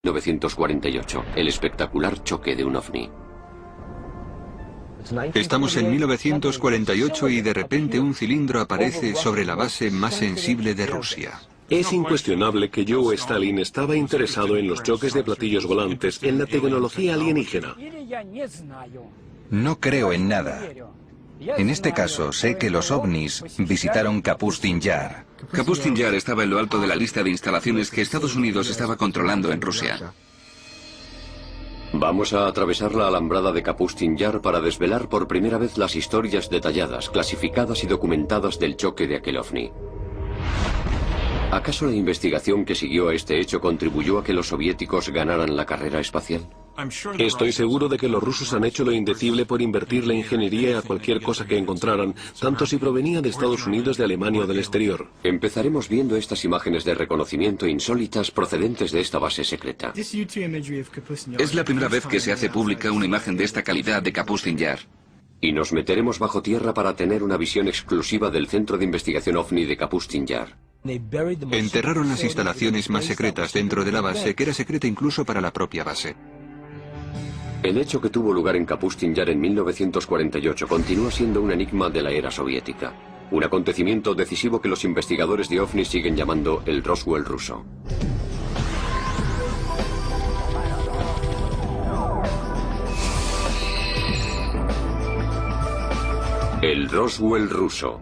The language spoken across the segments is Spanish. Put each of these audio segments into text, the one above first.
1948, el espectacular choque de un ovni. Estamos en 1948 y de repente un cilindro aparece sobre la base más sensible de Rusia. Es incuestionable que Joe Stalin estaba interesado en los choques de platillos volantes, en la tecnología alienígena. No creo en nada. En este caso, sé que los ovnis visitaron Kapustin Yar. Kapustin Yar estaba en lo alto de la lista de instalaciones que Estados Unidos estaba controlando en Rusia. Vamos a atravesar la alambrada de Kapustin Yar para desvelar por primera vez las historias detalladas, clasificadas y documentadas del choque de aquel ovni. ¿Acaso la investigación que siguió a este hecho contribuyó a que los soviéticos ganaran la carrera espacial? Estoy seguro de que los rusos han hecho lo indecible por invertir la ingeniería a cualquier cosa que encontraran, tanto si provenía de Estados Unidos, de Alemania o del exterior. Empezaremos viendo estas imágenes de reconocimiento insólitas procedentes de esta base secreta. Es la primera vez que se hace pública una imagen de esta calidad de Kapustin Yar. Y nos meteremos bajo tierra para tener una visión exclusiva del Centro de Investigación OVNI de Kapustin Yar. Enterraron las instalaciones más secretas dentro de la base, que era secreta incluso para la propia base. El hecho que tuvo lugar en Kapustin Yar en 1948 continúa siendo un enigma de la era soviética. Un acontecimiento decisivo que los investigadores de OVNI siguen llamando el Roswell ruso. El Roswell ruso.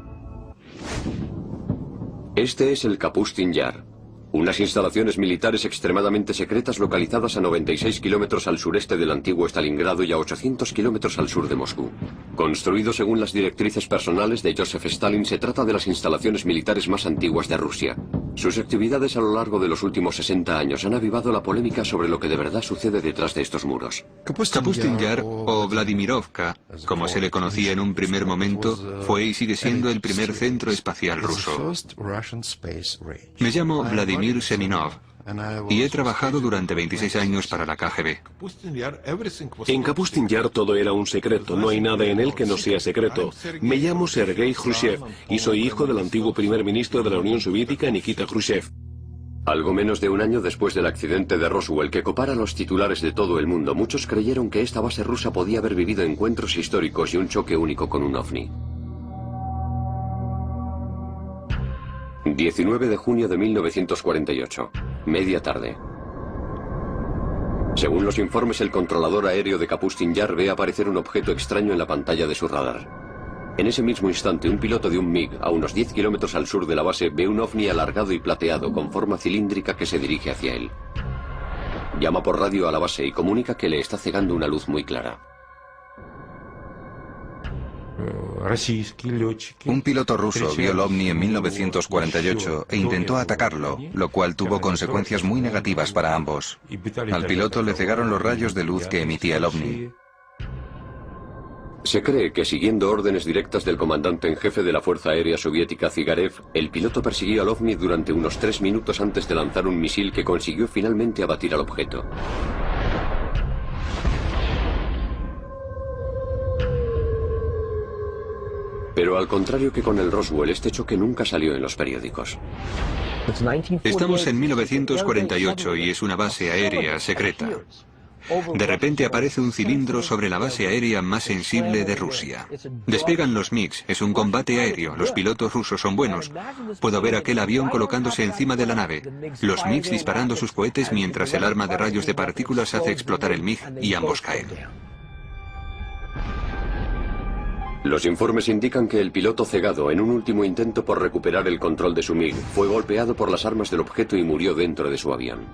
Este es el Kapustin Yar, unas instalaciones militares extremadamente secretas localizadas a 96 kilómetros al sureste del antiguo Stalingrado y a 800 kilómetros al sur de Moscú. Construido según las directrices personales de Joseph Stalin, se trata de las instalaciones militares más antiguas de Rusia. Sus actividades a lo largo de los últimos 60 años han avivado la polémica sobre lo que de verdad sucede detrás de estos muros. Kapustin Yar, o Vladimirovka, como se le conocía en un primer momento, fue y sigue siendo el primer centro espacial ruso. Me llamo Vladimir Seminov y he trabajado durante 26 años para la KGB. En Kapustin Yar todo era un secreto, no hay nada en él que no sea secreto. Me llamo Sergei Khrushchev y soy hijo del antiguo primer ministro de la Unión Soviética, Nikita Khrushchev. Algo menos de un año después del accidente de Roswell que copara los titulares de todo el mundo, muchos creyeron que esta base rusa podía haber vivido encuentros históricos y un choque único con un ovni. 19 de junio de 1948, media tarde. Según los informes, el controlador aéreo de Kapustin Yar ve aparecer un objeto extraño en la pantalla de su radar. En ese mismo instante, un piloto de un MiG a unos 10 kilómetros al sur de la base ve un ovni alargado y plateado con forma cilíndrica que se dirige hacia él. Llama por radio a la base y comunica que le está cegando una luz muy clara. Un piloto ruso vio el ovni en 1948 e intentó atacarlo, lo cual tuvo consecuencias muy negativas para ambos. Al piloto le cegaron los rayos de luz que emitía el ovni. Se cree que siguiendo órdenes directas del comandante en jefe de la Fuerza Aérea Soviética, Zygarev, el piloto persiguió al ovni durante unos 3 minutos antes de lanzar un misil que consiguió finalmente abatir al objeto. Pero al contrario que con el Roswell, este choque nunca salió en los periódicos. Estamos en 1948 y es una base aérea secreta. De repente aparece un cilindro sobre la base aérea más sensible de Rusia. Despegan los MiGs, es un combate aéreo, los pilotos rusos son buenos. Puedo ver aquel avión colocándose encima de la nave, los MiGs disparando sus cohetes mientras el arma de rayos de partículas hace explotar el MiG y ambos caen. Los informes indican que el piloto cegado, en un último intento por recuperar el control de su MiG, fue golpeado por las armas del objeto y murió dentro de su avión.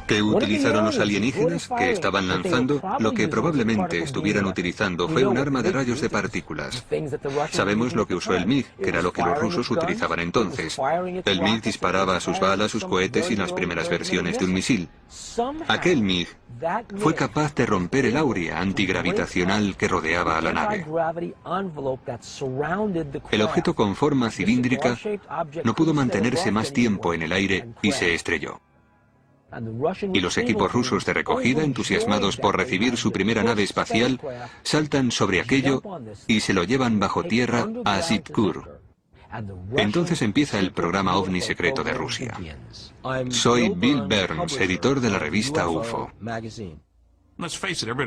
¿Qué utilizaron los alienígenas que estaban lanzando? Lo que probablemente estuvieran utilizando fue un arma de rayos de partículas. Sabemos lo que usó el MiG, que era lo que los rusos utilizaban entonces. El MiG disparaba sus balas, sus cohetes y las primeras versiones de un misil. Aquel MiG fue capaz de romper el áurea antigravitacional que rodeaba a la nave. El objeto con forma cilíndrica no pudo mantenerse más tiempo en el aire y se estrelló. Y los equipos rusos de recogida, entusiasmados por recibir su primera nave espacial, saltan sobre aquello y se lo llevan bajo tierra a Sitkur. Entonces empieza el programa OVNI secreto de Rusia. Soy Bill Burns, editor de la revista UFO.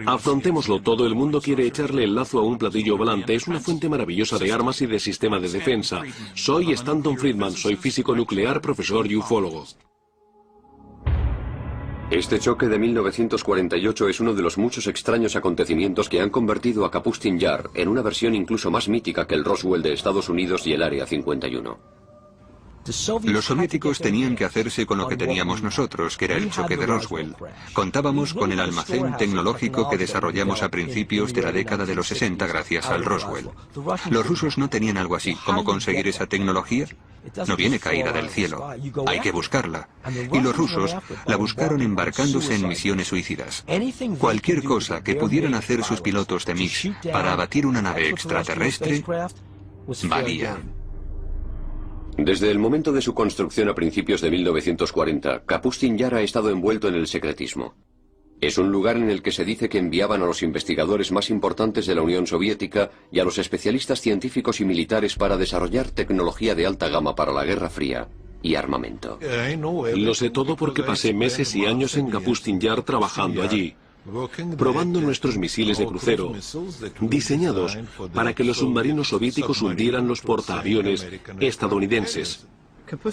Afrontémoslo, todo el mundo quiere echarle el lazo a un platillo volante. Es una fuente maravillosa de armas y de sistema de defensa. Soy Stanton Friedman, soy físico nuclear, profesor y ufólogo. Este choque de 1948 es uno de los muchos extraños acontecimientos que han convertido a Kapustin Yar en una versión incluso más mítica que el Roswell de Estados Unidos y el Área 51. Los soviéticos tenían que hacerse con lo que teníamos nosotros, que era el choque de Roswell. Contábamos con el almacén tecnológico que desarrollamos a principios de la década de los 60 gracias al Roswell. Los rusos no tenían algo así. ¿Cómo conseguir esa tecnología? No viene caída del cielo. Hay que buscarla. Y los rusos la buscaron embarcándose en misiones suicidas. Cualquier cosa que pudieran hacer sus pilotos de MiG para abatir una nave extraterrestre valía. Desde el momento de su construcción a principios de 1940, Kapustin Yar ha estado envuelto en el secretismo. Es un lugar en el que se dice que enviaban a los investigadores más importantes de la Unión Soviética y a los especialistas científicos y militares para desarrollar tecnología de alta gama para la Guerra Fría y armamento. Lo sé todo porque pasé meses y años en Kapustin Yar trabajando allí, probando nuestros misiles de crucero, diseñados para que los submarinos soviéticos hundieran los portaaviones estadounidenses.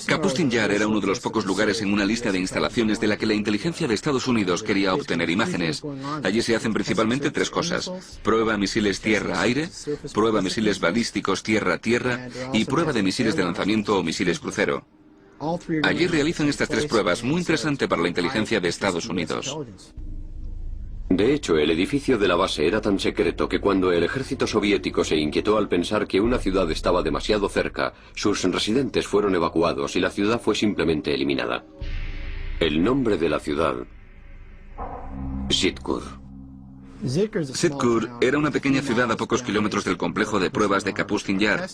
Kapustin Yar era uno de los pocos lugares en una lista de instalaciones de la que la inteligencia de Estados Unidos quería obtener imágenes. Allí se hacen principalmente tres cosas: prueba misiles tierra-aire, prueba misiles balísticos tierra-tierra y prueba de misiles de lanzamiento o misiles crucero. Allí realizan estas tres pruebas, muy interesante para la inteligencia de Estados Unidos. De hecho, el edificio de la base era tan secreto que cuando el ejército soviético se inquietó al pensar que una ciudad estaba demasiado cerca, sus residentes fueron evacuados y la ciudad fue simplemente eliminada. El nombre de la ciudad: Zitkur. Zitkur era una pequeña ciudad a pocos kilómetros del complejo de pruebas de Kapustin Yar.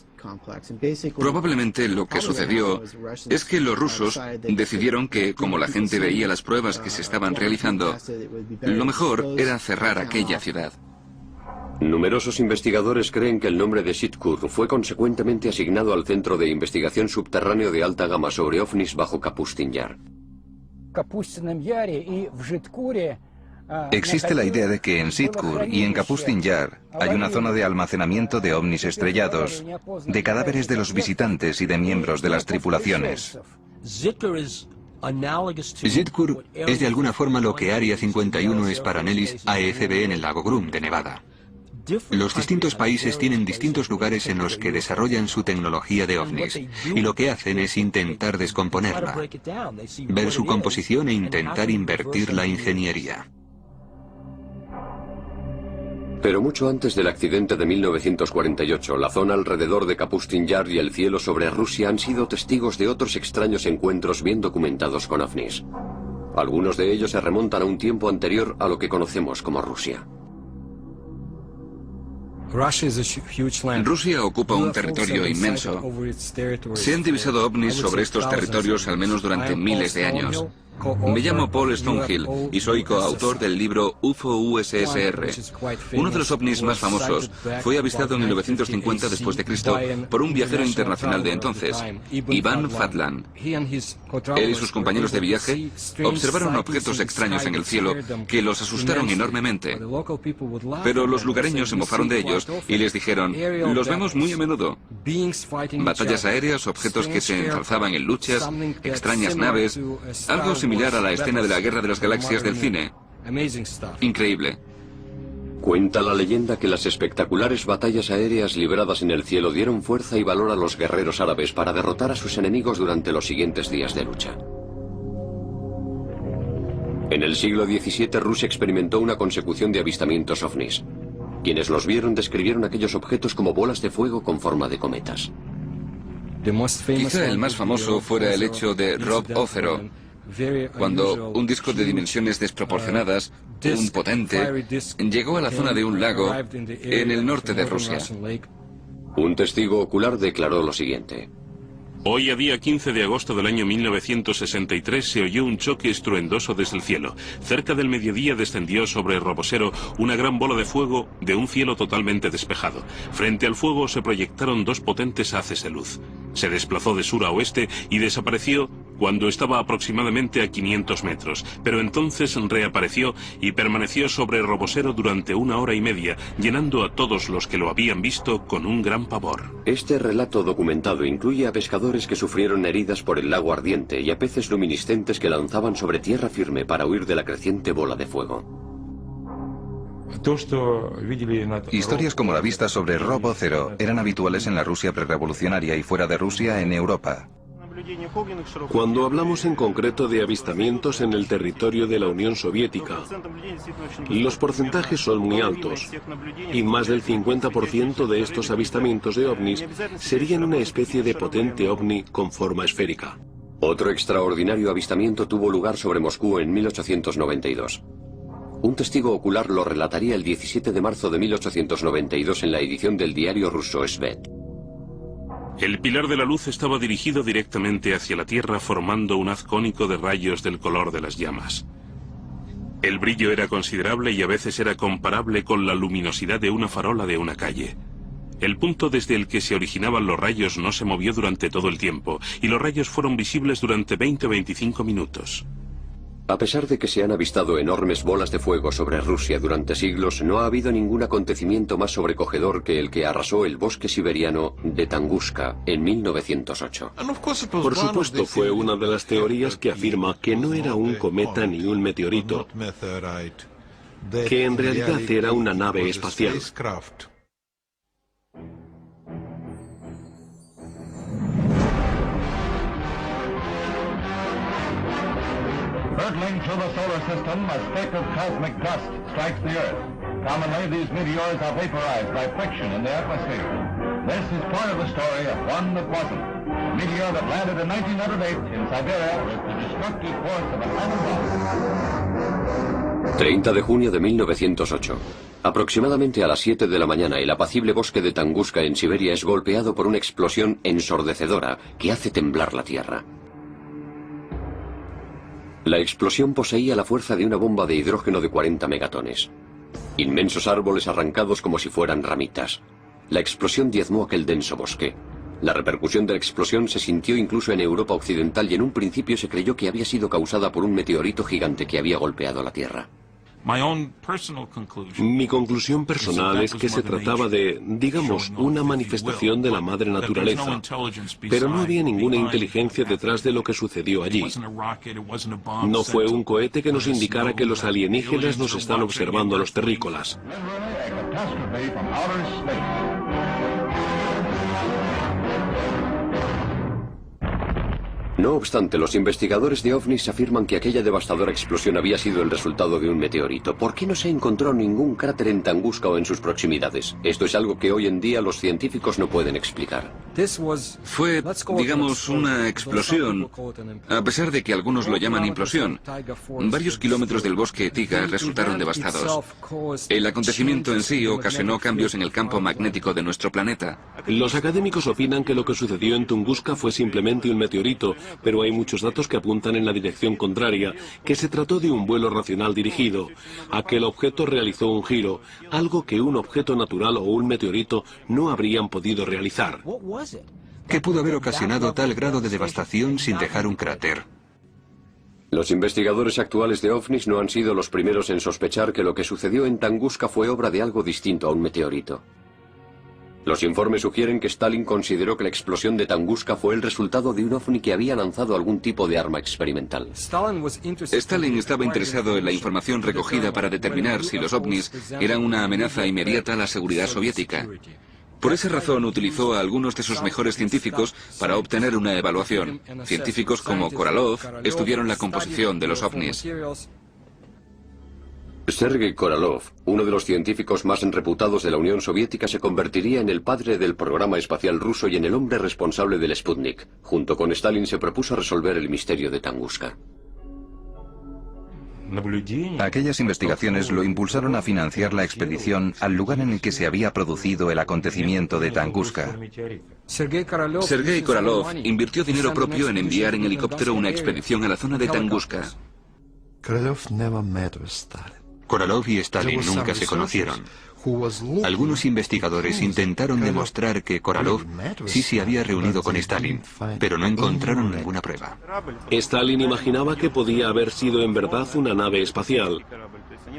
Probablemente lo que sucedió es que los rusos decidieron que, como la gente veía las pruebas que se estaban realizando, lo mejor era cerrar aquella ciudad. Numerosos investigadores creen que el nombre de Zitkur fue consecuentemente asignado al Centro de Investigación Subterráneo de Alta Gama sobre OVNIs bajo Kapustin Yar. Existe la idea de que en Zitkur y en Kapustin Yar hay una zona de almacenamiento de ovnis estrellados, de cadáveres de los visitantes y de miembros de las tripulaciones. Zitkur es de alguna forma lo que Área 51 es para Nellis AFB en el lago Groom de Nevada. Los distintos países tienen distintos lugares en los que desarrollan su tecnología de ovnis, y lo que hacen es intentar descomponerla, ver su composición e intentar invertir la ingeniería. Pero mucho antes del accidente de 1948, la zona alrededor de Kapustin Yar y el cielo sobre Rusia han sido testigos de otros extraños encuentros bien documentados con ovnis. Algunos de ellos se remontan a un tiempo anterior a lo que conocemos como Rusia. Rusia ocupa un territorio inmenso. Se han divisado ovnis sobre estos territorios al menos durante miles de años. Me llamo Paul Stonehill y soy coautor del libro UFO USSR. Uno de los ovnis más famosos fue avistado en 1950 después de Cristo por un viajero internacional de entonces, Ivan Fadlan. Él y sus compañeros de viaje observaron objetos extraños en el cielo que los asustaron enormemente. Pero los lugareños se mofaron de ellos y les dijeron: los vemos muy a menudo. Batallas aéreas, objetos que se ensalzaban en luchas, extrañas naves, algo similar a la escena de la Guerra de las Galaxias del cine. Increíble. Cuenta la leyenda que las espectaculares batallas aéreas libradas en el cielo dieron fuerza y valor a los guerreros árabes para derrotar a sus enemigos durante los siguientes días de lucha. En el siglo XVII, Rusia experimentó una consecución de avistamientos ovnis. Quienes los vieron describieron aquellos objetos como bolas de fuego con forma de cometas. Quizá el más famoso fuera el hecho de Rob O'Fero, cuando un disco de dimensiones desproporcionadas, un potente, llegó a la zona de un lago en el norte de Rusia. Un testigo ocular declaró lo siguiente: Hoy, a día 15 de agosto del año 1963, se oyó un choque estruendoso desde el cielo. Cerca del mediodía descendió sobre Robosero una gran bola de fuego de un cielo totalmente despejado. Frente al fuego se proyectaron dos potentes haces de luz. Se desplazó de sur a oeste y desapareció cuando estaba aproximadamente a 500 metros, pero entonces reapareció y permaneció sobre Robosero durante 1 hora y media, llenando a todos los que lo habían visto con un gran pavor. Este relato documentado incluye a pescadores que sufrieron heridas por el lago ardiente y a peces luminiscentes que lanzaban sobre tierra firme para huir de la creciente bola de fuego. Historias como la vista sobre Robo Cero eran habituales en la Rusia prerrevolucionaria y fuera de Rusia en Europa. Cuando hablamos en concreto de avistamientos en el territorio de la Unión Soviética, los porcentajes son muy altos y más del 50% de estos avistamientos de ovnis serían una especie de potente ovni con forma esférica. Otro extraordinario avistamiento tuvo lugar sobre Moscú en 1892. Un testigo ocular lo relataría el 17 de marzo de 1892 en la edición del diario ruso Svet. El pilar de la luz estaba dirigido directamente hacia la Tierra, formando un haz cónico de rayos del color de las llamas. El brillo era considerable y a veces era comparable con la luminosidad de una farola de una calle. El punto desde el que se originaban los rayos no se movió durante todo el tiempo, y los rayos fueron visibles durante 20 o 25 minutos. A pesar de que se han avistado enormes bolas de fuego sobre Rusia durante siglos, no ha habido ningún acontecimiento más sobrecogedor que el que arrasó el bosque siberiano de Tunguska en 1908. Por supuesto, fue una de las teorías que afirma que no era un cometa ni un meteorito, que en realidad era una nave espacial. Hurtling through the solar system, a speck of cosmic dust strikes the Earth. Commonly, these meteors are vaporized by friction in the atmosphere. This is part of the story of one that wasn't. A meteor that landed in 1908 in Siberia with the destructive force of an atom bomb. 30 de junio de 1908. Aproximadamente a las 7 de la mañana, el apacible bosque de Tunguska en Siberia es golpeado por una explosión ensordecedora que hace temblar la Tierra. La explosión poseía la fuerza de una bomba de hidrógeno de 40 megatones. Inmensos árboles arrancados como si fueran ramitas. La explosión diezmó aquel denso bosque. La repercusión de la explosión se sintió incluso en Europa occidental y en un principio se creyó que había sido causada por un meteorito gigante que había golpeado la Tierra. Mi conclusión personal es que se trataba de, digamos, una manifestación de la madre naturaleza, pero no había ninguna inteligencia detrás de lo que sucedió allí. No fue un cohete que nos indicara que los alienígenas nos están observando a los terrícolas. No obstante, los investigadores de ovnis afirman que aquella devastadora explosión había sido el resultado de un meteorito. ¿Por qué no se encontró ningún cráter en Tunguska o en sus proximidades? Esto es algo que hoy en día los científicos no pueden explicar. Fue, digamos, una explosión, a pesar de que algunos lo llaman implosión. Varios kilómetros del bosque Tiga resultaron devastados. El acontecimiento en sí ocasionó cambios en el campo magnético de nuestro planeta. Los académicos opinan que lo que sucedió en Tunguska fue simplemente un meteorito, pero hay muchos datos que apuntan en la dirección contraria, que se trató de un vuelo racional dirigido. Aquel objeto realizó un giro, algo que un objeto natural o un meteorito no habrían podido realizar. ¿Qué pudo haber ocasionado tal grado de devastación sin dejar un cráter? Los investigadores actuales de ovnis no han sido los primeros en sospechar que lo que sucedió en Tunguska fue obra de algo distinto a un meteorito. Los informes sugieren que Stalin consideró que la explosión de Tunguska fue el resultado de un ovni que había lanzado algún tipo de arma experimental. Stalin estaba interesado en la información recogida para determinar si los ovnis eran una amenaza inmediata a la seguridad soviética. Por esa razón utilizó a algunos de sus mejores científicos para obtener una evaluación. Científicos como Korolev estudiaron la composición de los ovnis. Sergei Korolev, uno de los científicos más reputados de la Unión Soviética, se convertiría en el padre del programa espacial ruso y en el hombre responsable del Sputnik. Junto con Stalin se propuso resolver el misterio de Tunguska. Aquellas investigaciones lo impulsaron a financiar la expedición al lugar en el que se había producido el acontecimiento de Tunguska. Sergei Korolev invirtió dinero propio en enviar en helicóptero una expedición a la zona de Tunguska. Korolev y Stalin nunca se conocieron. Algunos investigadores intentaron demostrar que Korolev sí se había reunido con Stalin, pero no encontraron ninguna prueba. Stalin imaginaba que podía haber sido en verdad una nave espacial.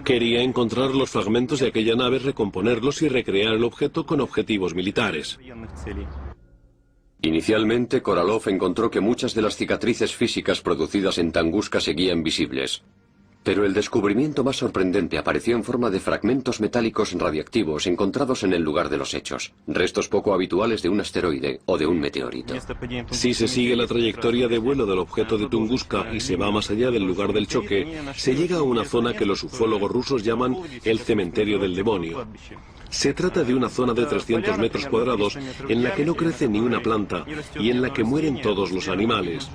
Quería encontrar los fragmentos de aquella nave, recomponerlos y recrear el objeto con objetivos militares. Inicialmente, Korolev encontró que muchas de las cicatrices físicas producidas en Tunguska seguían visibles. Pero el descubrimiento más sorprendente apareció en forma de fragmentos metálicos radiactivos encontrados en el lugar de los hechos, restos poco habituales de un asteroide o de un meteorito. Si se sigue la trayectoria de vuelo del objeto de Tunguska y se va más allá del lugar del choque, se llega a una zona que los ufólogos rusos llaman el cementerio del demonio. Se trata de una zona de 300 metros cuadrados en la que no crece ni una planta y en la que mueren todos los animales.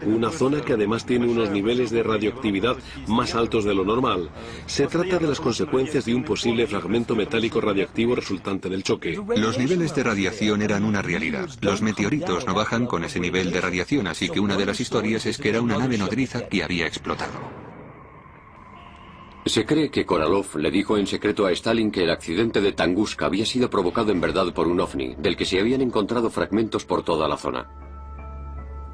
Una zona que además tiene unos niveles de radioactividad más altos de lo normal. Se trata de las consecuencias de un posible fragmento metálico radiactivo resultante del choque. Los niveles de radiación eran una realidad. Los meteoritos no bajan con ese nivel de radiación, así que una de las historias es que era una nave nodriza que había explotado. Se cree que Korolev le dijo en secreto a Stalin que el accidente de Tunguska había sido provocado en verdad por un ovni, del que se habían encontrado fragmentos por toda la zona.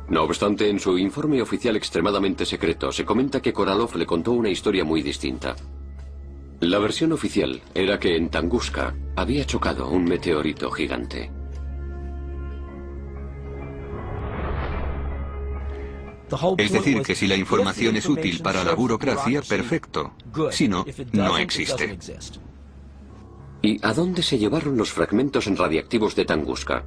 No obstante, en su informe oficial extremadamente secreto, se comenta que Korolev le contó una historia muy distinta. La versión oficial era que en Tunguska había chocado un meteorito gigante. Es decir, que si la información es útil para la burocracia, perfecto. Si no, no existe. ¿Y a dónde se llevaron los fragmentos radiactivos de Tunguska?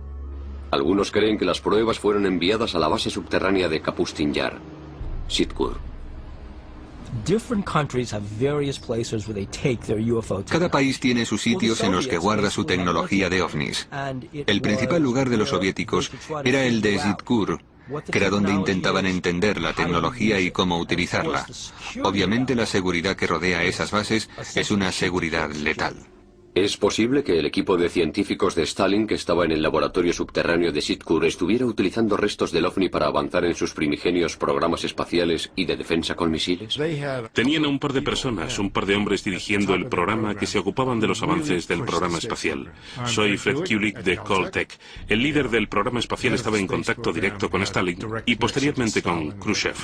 Algunos creen que las pruebas fueron enviadas a la base subterránea de Kapustin Yar, Sitkur. Cada país tiene sus sitios en los que guarda su tecnología de ovnis. El principal lugar de los soviéticos era el de Sitkur, que era donde intentaban entender la tecnología y cómo utilizarla. Obviamente la seguridad que rodea esas bases es una seguridad letal. ¿Es posible que el equipo de científicos de Stalin que estaba en el laboratorio subterráneo de Sitkur estuviera utilizando restos del OVNI para avanzar en sus primigenios programas espaciales y de defensa con misiles? Tenían a un par de personas, un par de hombres dirigiendo el programa que se ocupaban de los avances del programa espacial. Soy Fred Kulik de Caltech. El líder del programa espacial estaba en contacto directo con Stalin y posteriormente con Khrushchev.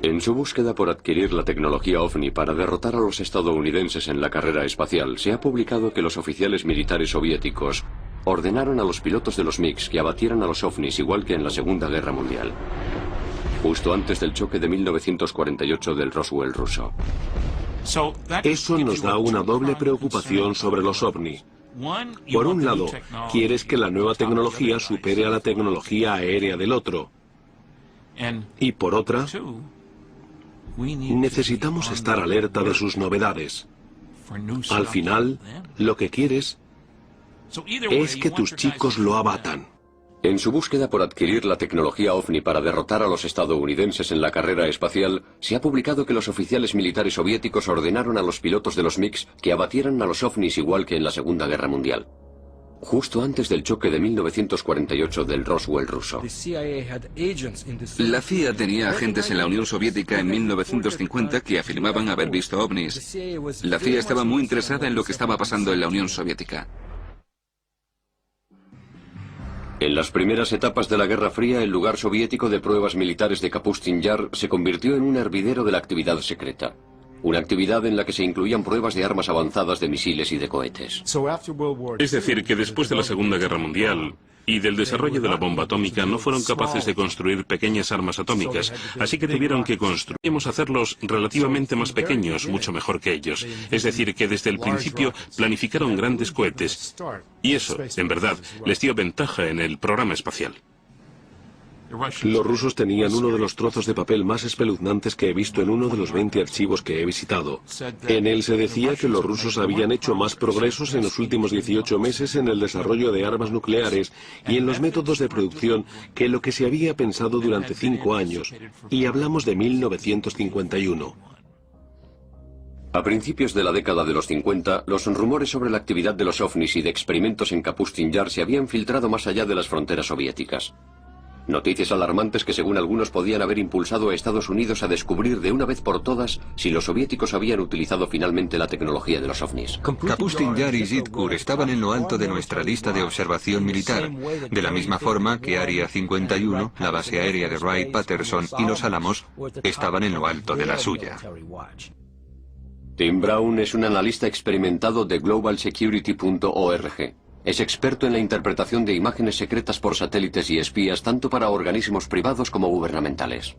En su búsqueda por adquirir la tecnología OVNI para derrotar a los estadounidenses en la carrera espacial, se ha publicado que los oficiales militares soviéticos ordenaron a los pilotos de los MiGs que abatieran a los OVNIs igual que en la Segunda Guerra Mundial, justo antes del choque de 1948 del Roswell ruso. Eso nos da una doble preocupación sobre los OVNI. Por un lado, quieres que la nueva tecnología supere a la tecnología aérea del otro. Y por otra, necesitamos estar alerta de sus novedades. Al final, lo que quieres es que tus chicos lo abatan. En su búsqueda por adquirir la tecnología OVNI para derrotar a los estadounidenses en la carrera espacial, se ha publicado que los oficiales militares soviéticos ordenaron a los pilotos de los MiGs que abatieran a los OVNIs igual que en la Segunda Guerra Mundial, justo antes del choque de 1948 del Roswell ruso. La CIA tenía agentes en la Unión Soviética en 1950 que afirmaban haber visto ovnis. La CIA estaba muy interesada en lo que estaba pasando en la Unión Soviética. En las primeras etapas de la Guerra Fría, el lugar soviético de pruebas militares de Kapustin Yar se convirtió en un hervidero de la actividad secreta. Una actividad en la que se incluían pruebas de armas avanzadas de misiles y de cohetes. Es decir, que después de la Segunda Guerra Mundial y del desarrollo de la bomba atómica no fueron capaces de construir pequeñas armas atómicas, así que tuvieron que hacerlos relativamente más pequeños, mucho mejor que ellos. Es decir, que desde el principio planificaron grandes cohetes y eso, en verdad, les dio ventaja en el programa espacial. Los rusos tenían uno de los trozos de papel más espeluznantes que he visto en uno de los 20 archivos que he visitado. En él se decía que los rusos habían hecho más progresos en los últimos 18 meses en el desarrollo de armas nucleares y en los métodos de producción que lo que se había pensado durante 5 años. Y hablamos de 1951. A principios de la década de los 50, los rumores sobre la actividad de los ovnis y de experimentos en Kapustin Yar se habían filtrado más allá de las fronteras soviéticas. Noticias alarmantes que según algunos podían haber impulsado a Estados Unidos a descubrir de una vez por todas si los soviéticos habían utilizado finalmente la tecnología de los ovnis. Kapustin Yar y Zitkur estaban en lo alto de nuestra lista de observación militar, de la misma forma que Área 51, la base aérea de Wright-Patterson y Los Álamos estaban en lo alto de la suya. Tim Brown es un analista experimentado de globalsecurity.org. Es experto en la interpretación de imágenes secretas por satélites y espías tanto para organismos privados como gubernamentales.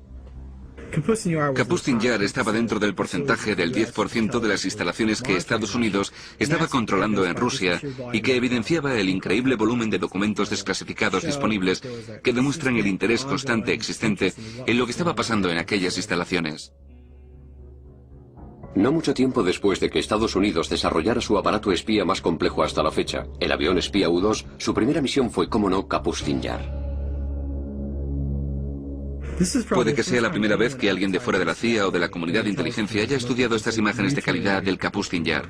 Kapustin Yar estaba dentro del porcentaje del 10% de las instalaciones que Estados Unidos estaba controlando en Rusia y que evidenciaba el increíble volumen de documentos desclasificados disponibles que demuestran el interés constante existente en lo que estaba pasando en aquellas instalaciones. No mucho tiempo después de que Estados Unidos desarrollara su aparato espía más complejo hasta la fecha, el avión espía U-2, su primera misión fue, como no, Kapustin Yar. Puede que sea la primera vez que alguien de fuera de la CIA o de la comunidad de inteligencia haya estudiado estas imágenes de calidad del Kapustin Yar.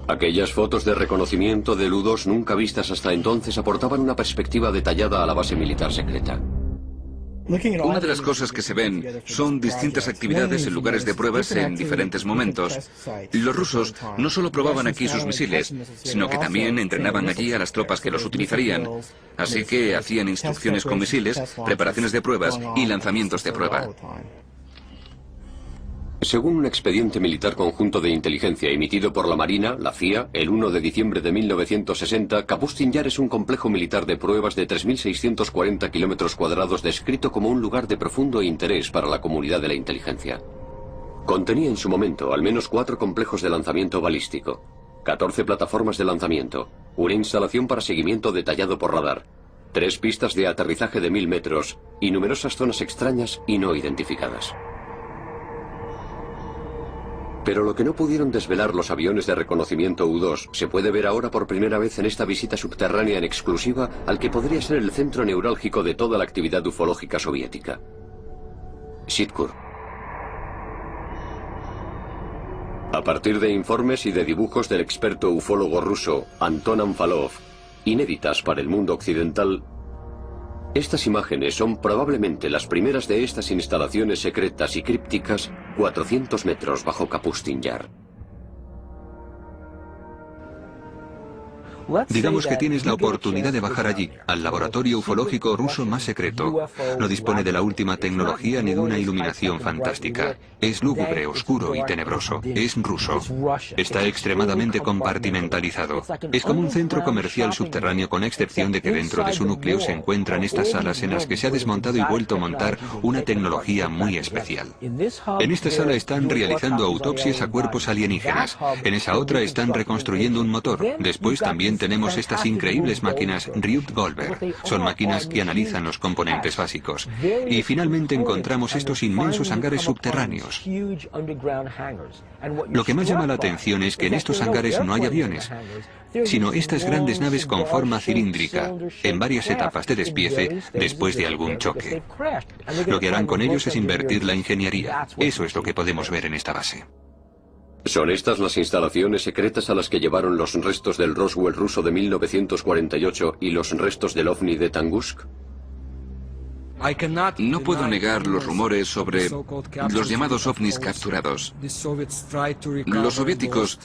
Aquellas fotos de reconocimiento del U-2 nunca vistas hasta entonces aportaban una perspectiva detallada a la base militar secreta. Una de las cosas que se ven son distintas actividades en lugares de pruebas en diferentes momentos. Los rusos no solo probaban aquí sus misiles, sino que también entrenaban allí a las tropas que los utilizarían. Así que hacían instrucciones con misiles, preparaciones de pruebas y lanzamientos de prueba. Según un expediente militar conjunto de inteligencia emitido por la Marina, la CIA, el 1 de diciembre de 1960, Kapustin Yar es un complejo militar de pruebas de 3.640 kilómetros cuadrados descrito como un lugar de profundo interés para la comunidad de la inteligencia. Contenía en su momento al menos 4 complejos de lanzamiento balístico, 14 plataformas de lanzamiento, una instalación para seguimiento detallado por radar, 3 pistas de aterrizaje de 1000 metros y numerosas zonas extrañas y no identificadas. Pero lo que no pudieron desvelar los aviones de reconocimiento U-2 se puede ver ahora por primera vez en esta visita subterránea en exclusiva al que podría ser el centro neurálgico de toda la actividad ufológica soviética. Zitkur. A partir de informes y de dibujos del experto ufólogo ruso Anton Anfalov, inéditas para el mundo occidental, estas imágenes son probablemente las primeras de estas instalaciones secretas y crípticas 400 metros bajo Kapustin Yar. Digamos que tienes la oportunidad de bajar allí, al laboratorio ufológico ruso más secreto. No dispone de la última tecnología ni de una iluminación fantástica. Es lúgubre, oscuro y tenebroso. Es ruso. Está extremadamente compartimentalizado. Es como un centro comercial subterráneo con excepción de que dentro de su núcleo se encuentran estas salas en las que se ha desmontado y vuelto a montar una tecnología muy especial. En esta sala están realizando autopsias a cuerpos alienígenas. En esa otra están reconstruyendo un motor. Después también tenemos estas increíbles máquinas Ryut-Goldberg. Son máquinas que analizan los componentes básicos. Y finalmente encontramos estos inmensos hangares subterráneos. Lo que más llama la atención es que en estos hangares no hay aviones, sino estas grandes naves con forma cilíndrica, en varias etapas de despiece después de algún choque. Lo que harán con ellos es invertir la ingeniería. Eso es lo que podemos ver en esta base. ¿Son estas las instalaciones secretas a las que llevaron los restos del Roswell ruso de 1948 y los restos del OVNI de Tungusk? No puedo negar los rumores sobre los llamados ovnis capturados. Los soviéticos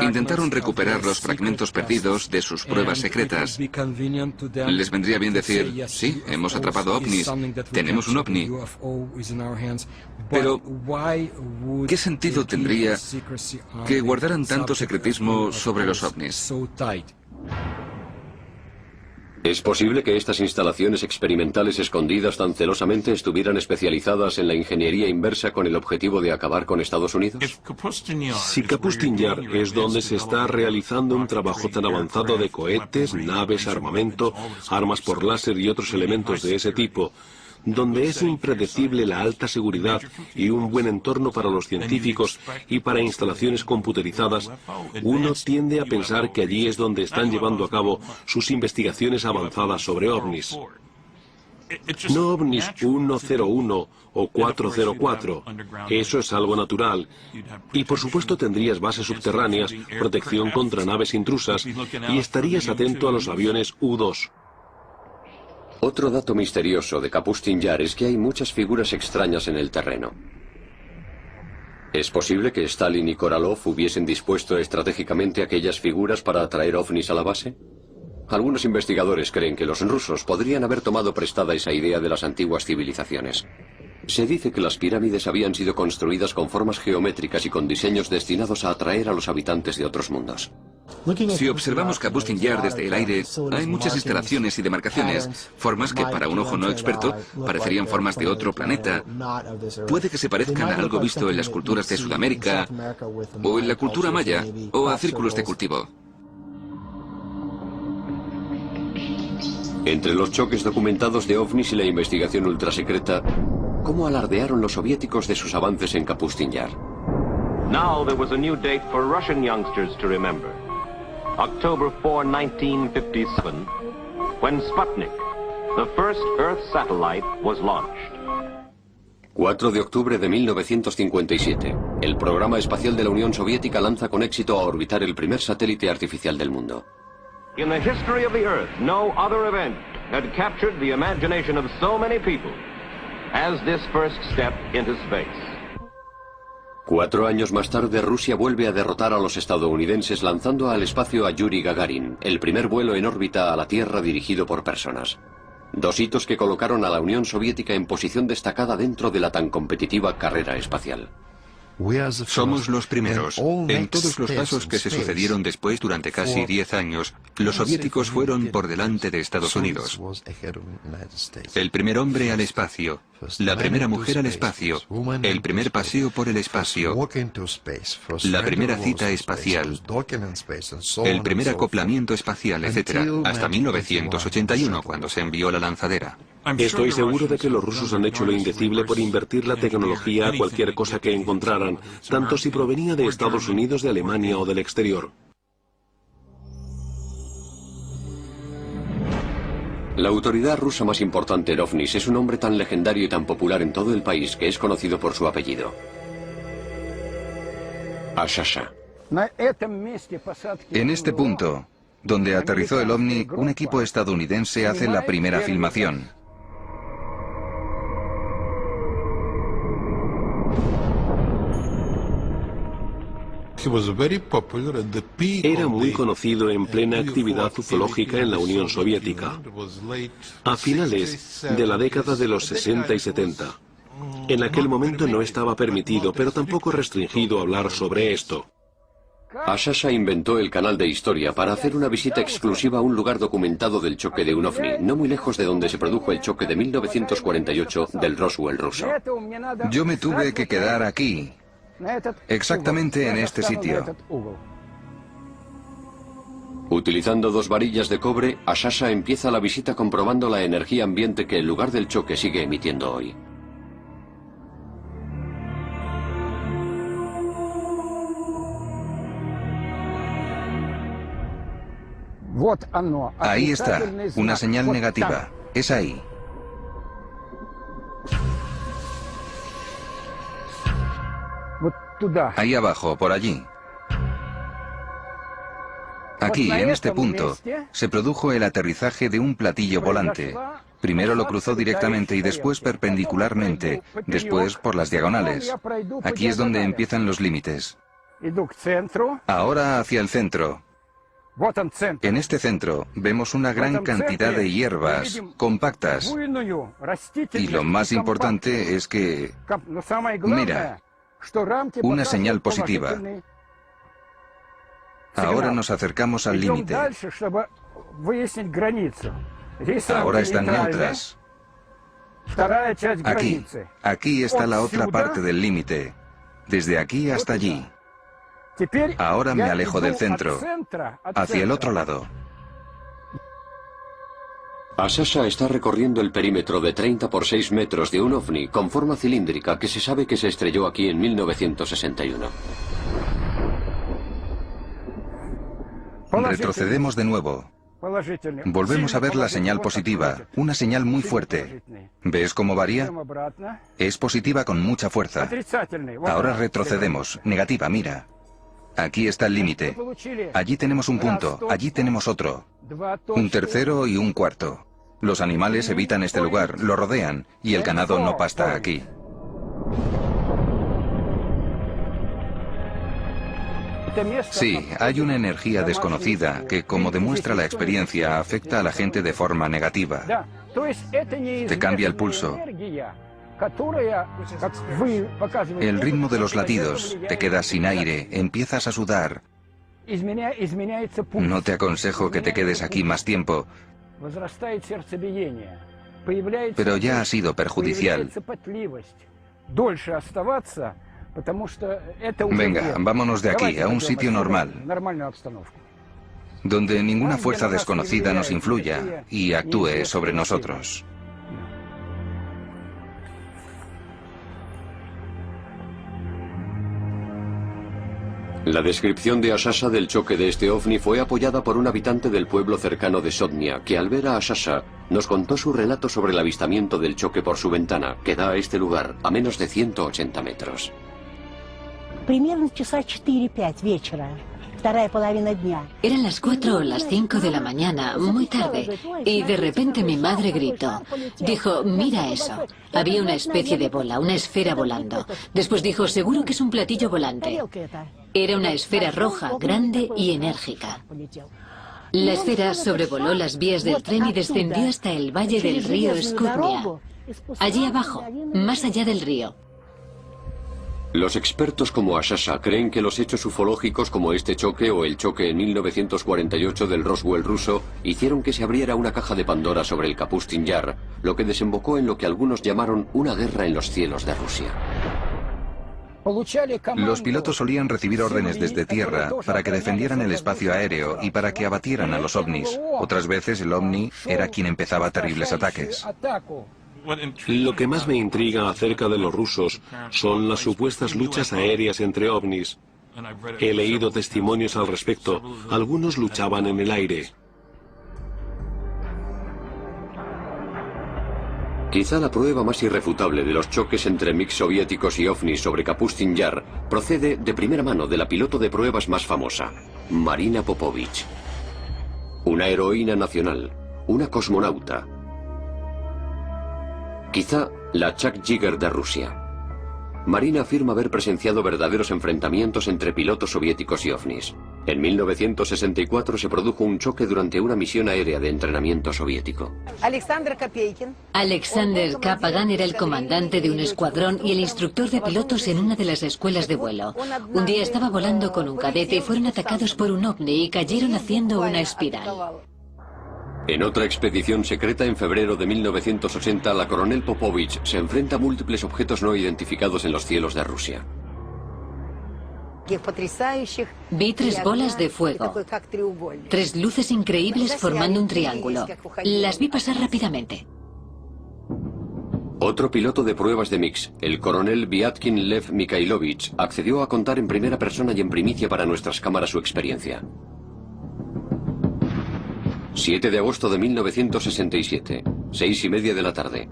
intentaron recuperar los fragmentos perdidos de sus pruebas secretas. Les vendría bien decir, sí, hemos atrapado ovnis, tenemos un ovni. Pero, ¿qué sentido tendría que guardaran tanto secretismo sobre los ovnis? ¿Es posible que estas instalaciones experimentales escondidas tan celosamente estuvieran especializadas en la ingeniería inversa con el objetivo de acabar con Estados Unidos? Si Kapustin Yar es donde se está realizando un trabajo tan avanzado de cohetes, naves, armamento, armas por láser y otros elementos de ese tipo, donde es impredecible la alta seguridad y un buen entorno para los científicos y para instalaciones computerizadas, uno tiende a pensar que allí es donde están llevando a cabo sus investigaciones avanzadas sobre ovnis. No ovnis 101 o 404, eso es algo natural. Y por supuesto tendrías bases subterráneas, protección contra naves intrusas y estarías atento a los aviones U-2. Otro dato misterioso de Kapustin Yar es que hay muchas figuras extrañas en el terreno. ¿Es posible que Stalin y Korolev hubiesen dispuesto estratégicamente aquellas figuras para atraer ovnis a la base? Algunos investigadores creen que los rusos podrían haber tomado prestada esa idea de las antiguas civilizaciones. Se dice que las pirámides habían sido construidas con formas geométricas y con diseños destinados a atraer a los habitantes de otros mundos. Si observamos Kapustin Yar desde el aire, hay muchas instalaciones y demarcaciones, formas que para un ojo no experto parecerían formas de otro planeta. Puede que se parezcan a algo visto en las culturas de Sudamérica, o en la cultura maya, o a círculos de cultivo. Entre los choques documentados de ovnis y la investigación ultrasecreta, ¿cómo alardearon los soviéticos de sus avances en Kapustin Yar? Now there was a new date for Russian youngsters to remember. October 4, 1957, when Sputnik, the first Earth satellite, was launched. 4 de octubre de 1957. El programa espacial de la Unión Soviética lanza con éxito a orbitar el primer satélite artificial del mundo. In the history of the Earth, no other event had captured the imagination of so many people as this first step into space. 4 años más tarde, Rusia vuelve a derrotar a los estadounidenses lanzando al espacio a Yuri Gagarin, el primer vuelo en órbita a la Tierra dirigido por personas. 2 hitos que colocaron a la Unión Soviética en posición destacada dentro de la tan competitiva carrera espacial. Somos los primeros. En todos los pasos que se sucedieron después durante casi 10 años, los soviéticos fueron por delante de Estados Unidos. El primer hombre al espacio, la primera mujer al espacio, el primer paseo por el espacio, la primera cita espacial, el primer acoplamiento espacial, etc., hasta 1981, cuando se envió la lanzadera. Estoy seguro de que los rusos han hecho lo indecible por invertir la tecnología a cualquier cosa que encontraran, tanto si provenía de Estados Unidos, de Alemania o del exterior. La autoridad rusa más importante en ovnis es un hombre tan legendario y tan popular en todo el país que es conocido por su apellido: Ashasha. En este punto, donde aterrizó el ovni, un equipo estadounidense hace la primera filmación. Era muy conocido en plena actividad ufológica en la Unión Soviética, a finales de la década de los 60 y 70. En aquel momento no estaba permitido, pero tampoco restringido hablar sobre esto. Ashasha inventó el canal de historia para hacer una visita exclusiva a un lugar documentado del choque de un ovni, no muy lejos de donde se produjo el choque de 1948 del Roswell ruso. Yo me tuve que quedar aquí, exactamente en este sitio. Utilizando 2 varillas de cobre, Ashasha empieza la visita comprobando la energía ambiente que el lugar del choque sigue emitiendo hoy. Ahí está, una señal negativa. Es ahí. Ahí abajo, por allí. Aquí, en este punto, se produjo el aterrizaje de un platillo volante. Primero lo cruzó directamente y después perpendicularmente, después por las diagonales. Aquí es donde empiezan los límites. Ahora hacia el centro. En este centro vemos una gran cantidad de hierbas compactas. Y lo más importante es que... Mira, una señal positiva. Ahora nos acercamos al límite. Ahora están neutras. Aquí está la otra parte del límite. Desde aquí hasta allí. Ahora me alejo del centro, hacia el otro lado. Ashasha está recorriendo el perímetro de 30 por 6 metros de un ovni con forma cilíndrica que se sabe que se estrelló aquí en 1961. Retrocedemos de nuevo. Volvemos a ver la señal positiva, una señal muy fuerte. ¿Ves cómo varía? Es positiva con mucha fuerza. Ahora retrocedemos, negativa, mira. Aquí está el límite. Allí tenemos un punto, allí tenemos otro. Un tercero y un cuarto. Los animales evitan este lugar, lo rodean, y el ganado no pasta aquí. Sí, hay una energía desconocida que, como demuestra la experiencia, afecta a la gente de forma negativa. Te cambia el pulso. El ritmo de los latidos, te quedas sin aire, empiezas a sudar. No te aconsejo que te quedes aquí más tiempo, pero ya ha sido perjudicial. Venga, vámonos de aquí, a un sitio normal, donde ninguna fuerza desconocida nos influya y actúe sobre nosotros. La descripción de Ashasha del choque de este ovni fue apoyada por un habitante del pueblo cercano de Sodnia, que al ver a Ashasha nos contó su relato sobre el avistamiento del choque por su ventana, que da a este lugar a menos de 180 metros. Примерно часа 4-5 вечера, вторая половина дня. Eran las 4 o las 5 de la mañana, muy tarde, y de repente mi madre gritó. Dijo, mira eso. Había una especie de bola, una esfera volando. Después dijo, seguro que es un platillo volante. Era una esfera roja, grande y enérgica. La esfera sobrevoló las vías del tren y descendió hasta el valle del río Skutnia. Allí abajo, más allá del río. Los expertos como Ashasha creen que los hechos ufológicos como este choque o el choque en 1948 del Roswell ruso hicieron que se abriera una caja de Pandora sobre el Kapustin Yar, lo que desembocó en lo que algunos llamaron una guerra en los cielos de Rusia. Los pilotos solían recibir órdenes desde tierra para que defendieran el espacio aéreo y para que abatieran a los ovnis. Otras veces el ovni era quien empezaba terribles ataques. Lo que más me intriga acerca de los rusos son las supuestas luchas aéreas entre ovnis. He leído testimonios al respecto. Algunos luchaban en el aire. Quizá la prueba más irrefutable de los choques entre MiG soviéticos y ovnis sobre Kapustin Yar procede de primera mano de la piloto de pruebas más famosa, Marina Popovich. Una heroína nacional, una cosmonauta. Quizá la Chuck Yeager de Rusia. Marina afirma haber presenciado verdaderos enfrentamientos entre pilotos soviéticos y ovnis. En 1964 se produjo un choque durante una misión aérea de entrenamiento soviético. Alexander Kapagan era el comandante de un escuadrón y el instructor de pilotos en una de las escuelas de vuelo. Un día estaba volando con un cadete y fueron atacados por un ovni y cayeron haciendo una espiral. En otra expedición secreta en febrero de 1980, la coronel Popovich se enfrenta a múltiples objetos no identificados en los cielos de Rusia. Vi 3 bolas de fuego, 3 luces increíbles formando un triángulo. Las vi pasar rápidamente. Otro piloto de pruebas de MiGs, el coronel Vyatkin Lev Mikhailovich, accedió a contar en primera persona y en primicia para nuestras cámaras su experiencia. 7 de agosto de 1967, 6:30 de la tarde.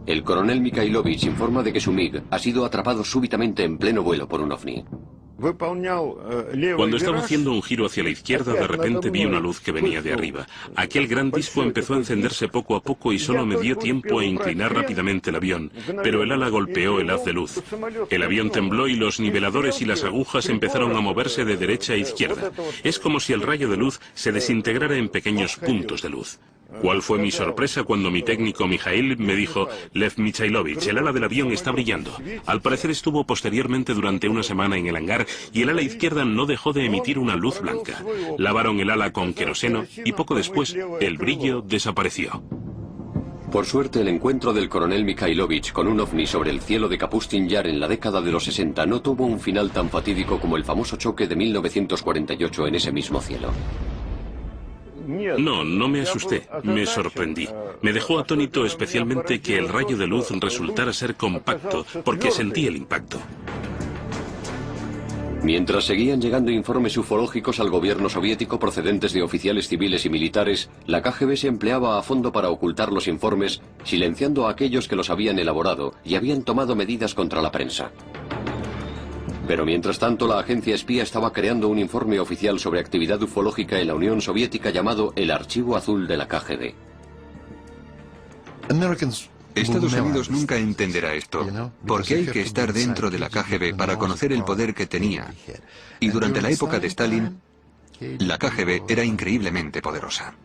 El coronel Mikhailovich informa de que su MiG ha sido atrapado súbitamente en pleno vuelo por un ovni. Cuando estaba haciendo un giro hacia la izquierda, de repente vi una luz que venía de arriba. Aquel gran disco empezó a encenderse poco a poco y solo me dio tiempo a inclinar rápidamente el avión, pero el ala golpeó el haz de luz. El avión tembló y los niveladores y las agujas empezaron a moverse de derecha a izquierda. Es como si el rayo de luz se desintegrara en pequeños puntos de luz. ¿Cuál fue mi sorpresa cuando mi técnico Mikhail me dijo: Lev Mikhailovich, el ala del avión está brillando? Al parecer estuvo posteriormente durante una semana en el hangar y el ala izquierda no dejó de emitir una luz blanca. Lavaron el ala con queroseno y poco después el brillo desapareció. Por suerte, el encuentro del coronel Mikhailovich con un ovni sobre el cielo de Kapustin Yar en la década de los 60 no tuvo un final tan fatídico como el famoso choque de 1948 en ese mismo cielo. No me asusté, me sorprendí. Me dejó atónito especialmente que el rayo de luz resultara ser compacto, porque sentí el impacto. Mientras seguían llegando informes ufológicos al gobierno soviético procedentes de oficiales civiles y militares, la KGB se empleaba a fondo para ocultar los informes, silenciando a aquellos que los habían elaborado y habían tomado medidas contra la prensa. Pero mientras tanto, la agencia espía estaba creando un informe oficial sobre actividad ufológica en la Unión Soviética llamado el Archivo Azul de la KGB. Estados Unidos nunca entenderá esto, porque hay que estar dentro de la KGB para conocer el poder que tenía. Y durante la época de Stalin, la KGB era increíblemente poderosa.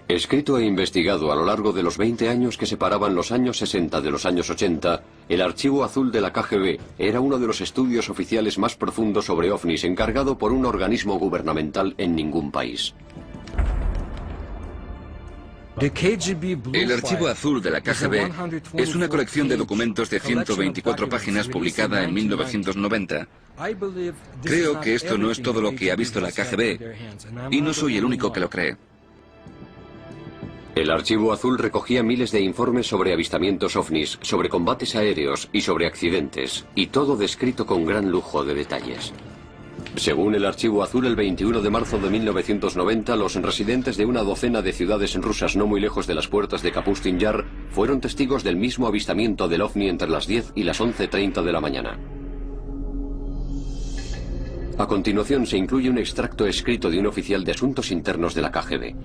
Escrito e investigado a lo largo de los 20 años que separaban los años 60 de los años 80, el Archivo Azul de la KGB era uno de los estudios oficiales más profundos sobre ovnis encargado por un organismo gubernamental en ningún país. El Archivo Azul de la KGB es una colección de documentos de 124 páginas publicada en 1990. Creo que esto no es todo lo que ha visto la KGB, y no soy el único que lo cree. El Archivo Azul recogía miles de informes sobre avistamientos ovnis, sobre combates aéreos y sobre accidentes, y todo descrito con gran lujo de detalles. Según el Archivo Azul, el 21 de marzo de 1990, los residentes de una docena de ciudades rusas no muy lejos de las puertas de Kapustin Yar fueron testigos del mismo avistamiento del ovni entre las 10 y las 11:30 de la mañana. A continuación se incluye un extracto escrito de un oficial de asuntos internos de la KGB.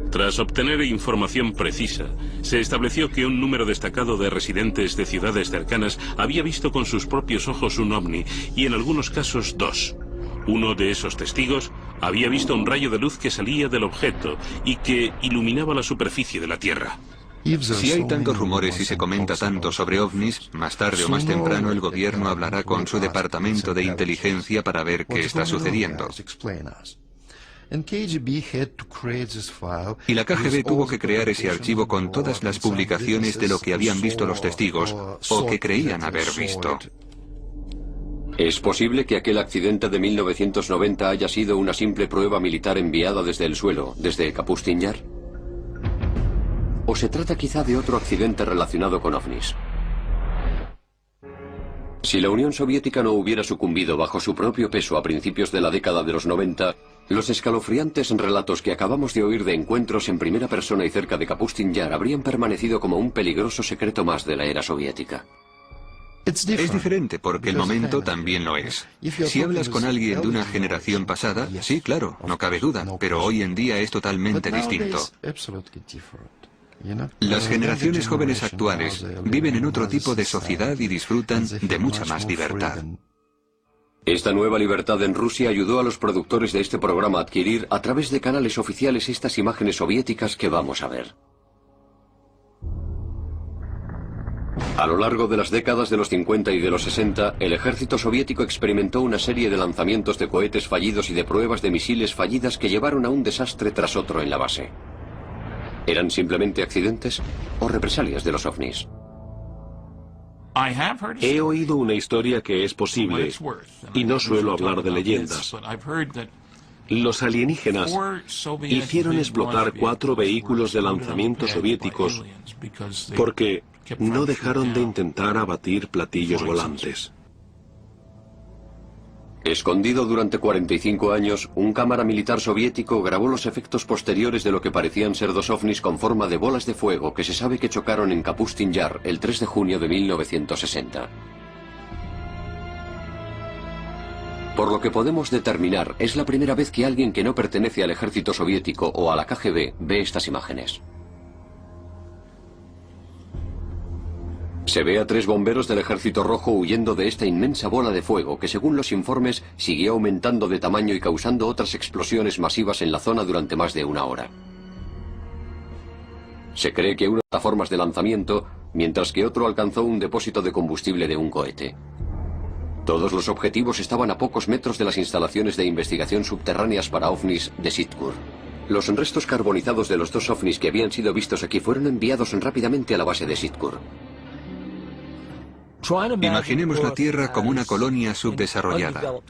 Tras obtener información precisa, se estableció que un número destacado de residentes de ciudades cercanas había visto con sus propios ojos un ovni, y en algunos casos dos. Uno de esos testigos había visto un rayo de luz que salía del objeto y que iluminaba la superficie de la Tierra. Si hay tantos rumores y se comenta tanto sobre ovnis, más tarde o más temprano el gobierno hablará con su departamento de inteligencia para ver qué está sucediendo. Y la KGB tuvo que crear ese archivo con todas las publicaciones de lo que habían visto los testigos o que creían haber visto. ¿Es posible que aquel accidente de 1990 haya sido una simple prueba militar enviada desde el suelo, desde Kapustin Yar? ¿O se trata quizá de otro accidente relacionado con ovnis? Si la Unión Soviética no hubiera sucumbido bajo su propio peso a principios de la década de los 90, los escalofriantes relatos que acabamos de oír de encuentros en primera persona y cerca de Kapustin Yar habrían permanecido como un peligroso secreto más de la era soviética. Es diferente porque el momento también lo es. Si hablas con alguien de una generación pasada, sí, claro, no cabe duda, pero hoy en día es totalmente distinto. Las generaciones jóvenes actuales viven en otro tipo de sociedad y disfrutan de mucha más libertad. Esta nueva libertad en Rusia ayudó a los productores de este programa a adquirir a través de canales oficiales estas imágenes soviéticas que vamos a ver. A lo largo de las décadas de los 50 y de los 60, el ejército soviético experimentó una serie de lanzamientos de cohetes fallidos y de pruebas de misiles fallidas que llevaron a un desastre tras otro en la base. ¿Eran simplemente accidentes o represalias de los ovnis? He oído una historia que es posible, y no suelo hablar de leyendas. Los alienígenas hicieron explotar 4 vehículos de lanzamiento soviéticos porque no dejaron de intentar abatir platillos volantes. Escondido durante 45 años, un cámara militar soviético grabó los efectos posteriores de lo que parecían ser 2 ovnis con forma de bolas de fuego que se sabe que chocaron en Kapustin Yar el 3 de junio de 1960. Por lo que podemos determinar, es la primera vez que alguien que no pertenece al ejército soviético o a la KGB ve estas imágenes. Se ve a 3 bomberos del Ejército Rojo huyendo de esta inmensa bola de fuego que, según los informes, siguió aumentando de tamaño y causando otras explosiones masivas en la zona durante más de 1 hora. Se cree que una plataformas de lanzamiento, mientras que otro alcanzó un depósito de combustible de un cohete. Todos los objetivos estaban a pocos metros de las instalaciones de investigación subterráneas para ovnis de Sitkur. Los restos carbonizados de los 2 ovnis que habían sido vistos aquí fueron enviados rápidamente a la base de Sitkur. Imaginemos la Tierra como una colonia subdesarrollada.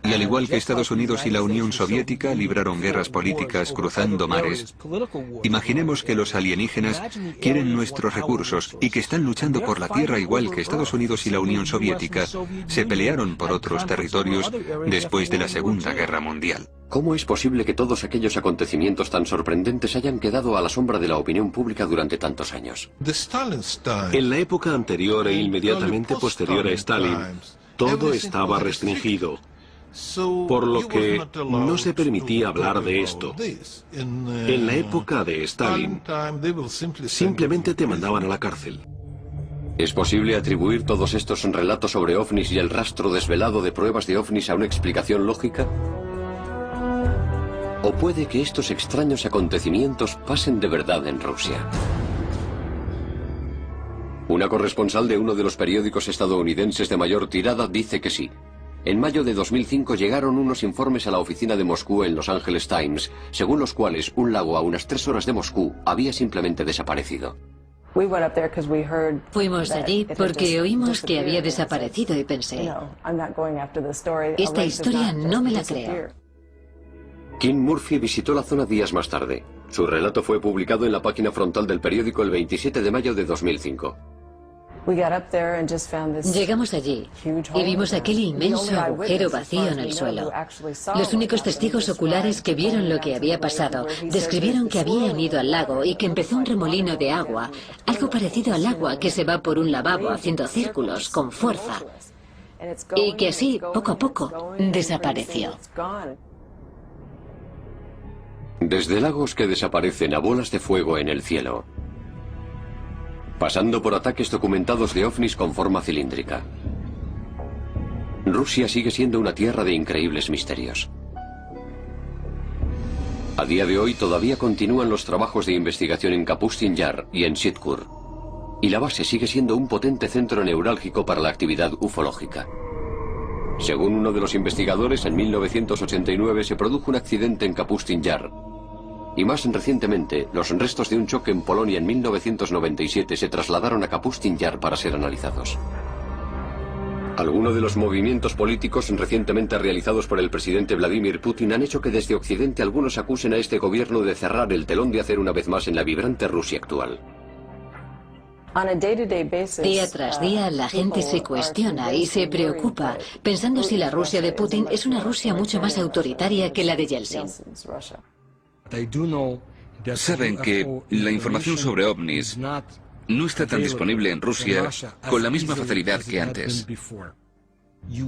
Y al igual que Estados Unidos y la Unión Soviética libraron guerras políticas cruzando mares, imaginemos que los alienígenas quieren nuestros recursos y que están luchando por la Tierra igual que Estados Unidos y la Unión Soviética se pelearon por otros territorios después de la Segunda Guerra Mundial. ¿Cómo es posible que todos aquellos acontecimientos tan sorprendentes hayan quedado a la sombra de la opinión pública durante tantos años? En la época anterior e inmediatamente posterior a Stalin, todo estaba restringido, por lo que no se permitía hablar de esto. En la época de Stalin, simplemente te mandaban a la cárcel. ¿Es posible atribuir todos estos relatos sobre ovnis y el rastro desvelado de pruebas de ovnis a una explicación lógica? ¿O puede que estos extraños acontecimientos pasen de verdad en Rusia? Una corresponsal de uno de los periódicos estadounidenses de mayor tirada dice que sí. En mayo de 2005 llegaron unos informes a la oficina de Moscú en Los Angeles Times, según los cuales un lago a unas 3 horas de Moscú había simplemente desaparecido. Fuimos allí porque oímos que había desaparecido y pensé, esta historia no me la creo. Kim Murphy visitó la zona días más tarde. Su relato fue publicado en la página frontal del periódico el 27 de mayo de 2005. Llegamos allí y vimos aquel inmenso agujero vacío en el suelo. Los únicos testigos oculares que vieron lo que había pasado describieron que habían ido al lago y que empezó un remolino de agua, algo parecido al agua que se va por un lavabo haciendo círculos con fuerza, y que así, poco a poco, desapareció. Desde lagos que desaparecen a bolas de fuego en el cielo, pasando por ataques documentados de ovnis con forma cilíndrica, Rusia sigue siendo una tierra de increíbles misterios. A día de hoy todavía continúan los trabajos de investigación en Kapustin Yar y en Sitkur, y la base sigue siendo un potente centro neurálgico para la actividad ufológica. Según uno de los investigadores, en 1989 se produjo un accidente en Kapustin Yar, y más recientemente, los restos de un choque en Polonia en 1997 se trasladaron a Kapustin Yar para ser analizados. Algunos de los movimientos políticos recientemente realizados por el presidente Vladimir Putin han hecho que desde Occidente algunos acusen a este gobierno de cerrar el telón de acero una vez más en la vibrante Rusia actual. Día tras día la gente se cuestiona y se preocupa, pensando si la Rusia de Putin es una Rusia mucho más autoritaria que la de Yeltsin. Saben que la información sobre ovnis no está tan disponible en Rusia con la misma facilidad que antes.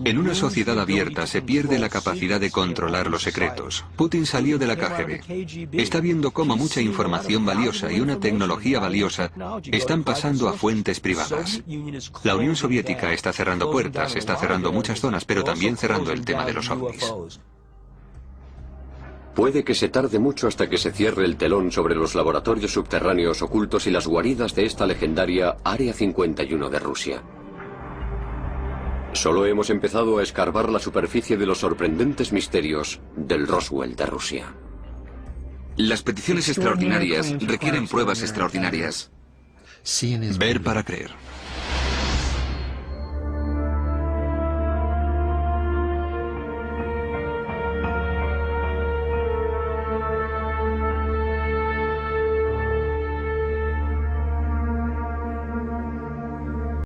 En una sociedad abierta se pierde la capacidad de controlar los secretos. Putin salió de la KGB. Está viendo cómo mucha información valiosa y una tecnología valiosa están pasando a fuentes privadas. La Unión Soviética está cerrando puertas, está cerrando muchas zonas, pero también cerrando el tema de los ovnis. Puede que se tarde mucho hasta que se cierre el telón sobre los laboratorios subterráneos ocultos y las guaridas de esta legendaria Área 51 de Rusia. Solo hemos empezado a escarbar la superficie de los sorprendentes misterios del Roswell de Rusia. Las peticiones extraordinarias requieren pruebas extraordinarias. Ver para creer.